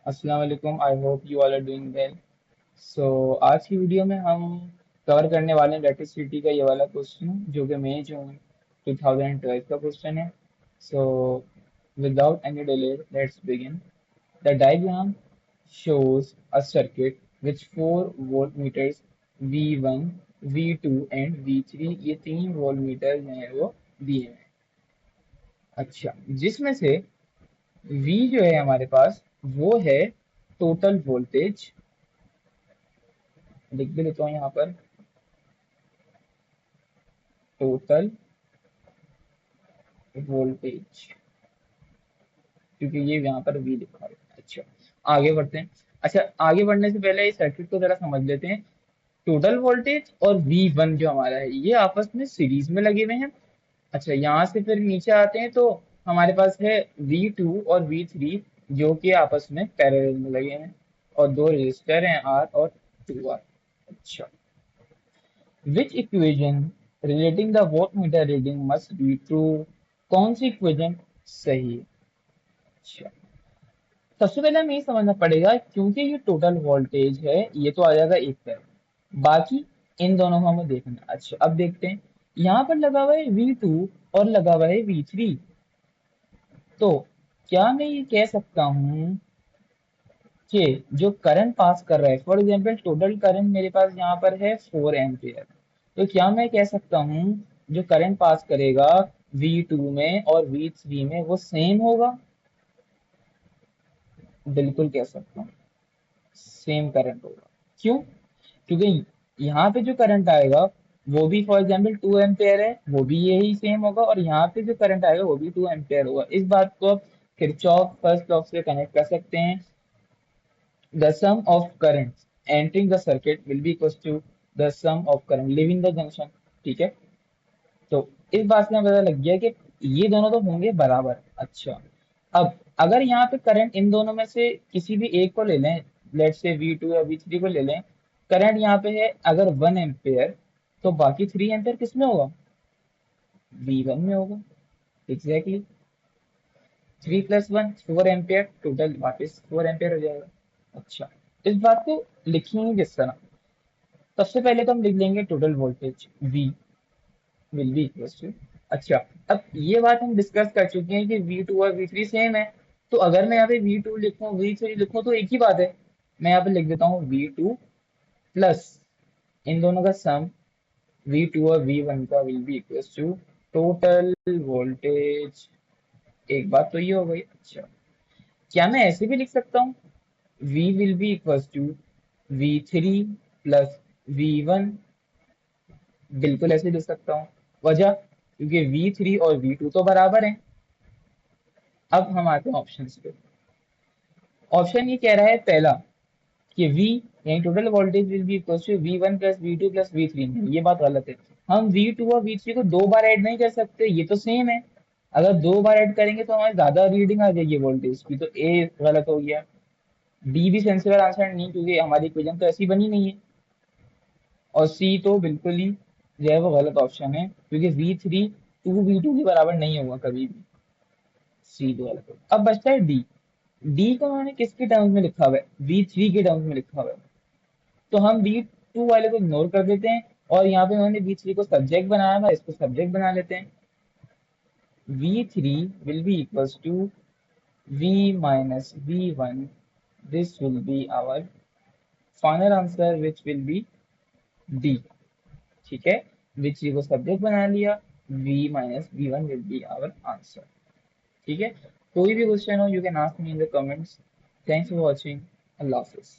अस्सलाम वालेकुम। I hope you all are doing well. So आज की वीडियो में हम कवर करने वाले हैं इलेक्ट्रिसिटी का ये वाला क्वेश्चन जो कि मई जून 2012 का क्वेश्चन है। So without any delay let's begin. The diagram shows a circuit which 4 voltmeters V1, V2 and V3 ये 3 वोल्टमीटर हैं वो दिए हैं। अच्छा, जिसमें से V जो है हमारे पास वो है टोटल वोल्टेज। लिख भी लेता हूँ यहाँ पर टोटल वोल्टेज, क्योंकि ये यहाँ पर V लिखा है। अच्छा, आगे बढ़ते हैं। अच्छा, आगे बढ़ने से पहले इस सर्किट को जरा समझ लेते हैं। टोटल वोल्टेज और V1 जो हमारा है ये आपस में सीरीज में लगे हुए हैं। अच्छा, यहाँ से फिर नीचे आते हैं तो हमारे पास है V2 और V3 जो कि आपस में पैरेलल में लगे हैं, और दो रेजिस्टर हैं R और 2R। अच्छा, विच equation relating the voltmeter reading must be true? कौन सी इक्वेशन सही है? अच्छा, सबसे पहले हमें ये समझना पड़ेगा, क्योंकि ये टोटल वोल्टेज है ये तो आ जाएगा एक तरफ, बाकी इन दोनों को हमें देखना है। अच्छा, अब देखते हैं। यहाँ पर लगा हुआ है V2 और लगा हुआ है V3। तो क्या मैं ये कह सकता हूँ कि जो करंट पास कर रहा है, फॉर एग्जाम्पल टोटल करंट मेरे पास यहाँ पर है 4 एम्पियर, तो क्या मैं कह सकता हूँ जो करंट पास करेगा V2 में और V3 में वो सेम होगा? बिल्कुल कह सकता हूँ, सेम करंट होगा। क्यों? क्योंकि यहाँ पे जो करंट आएगा वो भी फॉर एग्जाम्पल 2 एम्पियर है, वो भी यही सेम होगा, और यहाँ पे जो करंट आएगा वो भी 2 एम्पियर होगा। इस बात को आप किरचॉफ फर्स्ट लॉ से कनेक्ट कर सकते हैं। The sum of currents entering the circuit will be equal to the sum of current leaving the junction। ठीक है, तो इस बात से हमें पता लग गया कि ये दोनों तो होंगे बराबर। अच्छा, अब अगर यहाँ पे करंट इन दोनों में से किसी भी एक को ले लें, लेट से V2 या V3 को ले लें, करंट यहाँ पे है अगर 1 एम्पियर, तो बाकी 3 एम्पियर किस में होगा? V1 में होगा। एग्जैक्टली, 3 + 1 4 एम्पियर, टोटल वापस 4 एम्पियर हो जाएगा। अच्छा, इस बात को लिखेंगे किस तरह? सबसे पहले तो हम लिख लेंगे total voltage V will be equal to. अच्छा, अब ये बात हम डिस्कस कर चुके हैं कि V2 और V3 सेम है, तो अगर मैं यहाँ पे V2 लिखूं V3 लिखूं तो एक ही बात है। मैं यहाँ पे लिख देता हूँ V2 प्लस इन दोनों का सम V2 और V1 का will be equal to total voltage. एक बात तो ये हो गई। अच्छा, क्या मैं ऐसे भी लिख सकता हूँ V will be equal to V3 plus V1? बिल्कुल ऐसे लिख सकता हूँ। वजह, क्योंकि V3 और V2 तो बराबर हैं। अब हम आते हैं ऑप्शन पे। ऑप्शन ये कह रहा है पहला कि V यानी total voltage will be equal to V1 plus V2 plus V3। ये बात गलत है। हम V2 और V3 को दो बार ऐड नहीं कर सकते, ये तो सेम है। अगर दो बार ऐड करेंगे तो हमारी ज्यादा रीडिंग आ जाएगी वोल्टेज की, तो ए गलत हो गया। डी भी सेंसिबल आंसर नहीं, क्योंकि हमारी इक्वेशन तो ऐसी बनी नहीं है। और सी तो बिल्कुल ही जो है वो गलत ऑप्शन है, क्योंकि V3 2V2 के बराबर नहीं होगा कभी भी। सी तो गलत होगा। अब बचता है डी। डी को उन्होंने किसके टर्म्स में लिखा हुआ है? V3 के टर्म्स में लिखा हुआ है। तो हम V2 वाले को इग्नोर कर देते हैं, और यहाँ पे उन्होंने V3 को सब्जेक्ट बनाया हुआ है, इसको सब्जेक्ट बना लेते हैं। V3 will be equals to V minus V1। This will be our final answer, which will be D। ठीक है, V3 को सब्जेक्ट बना लिया, V minus V1 will be our answer। ठीक है, कोई भी क्वेश्चन हो you can ask me in the comments. Thanks for watching. Allah Hafiz.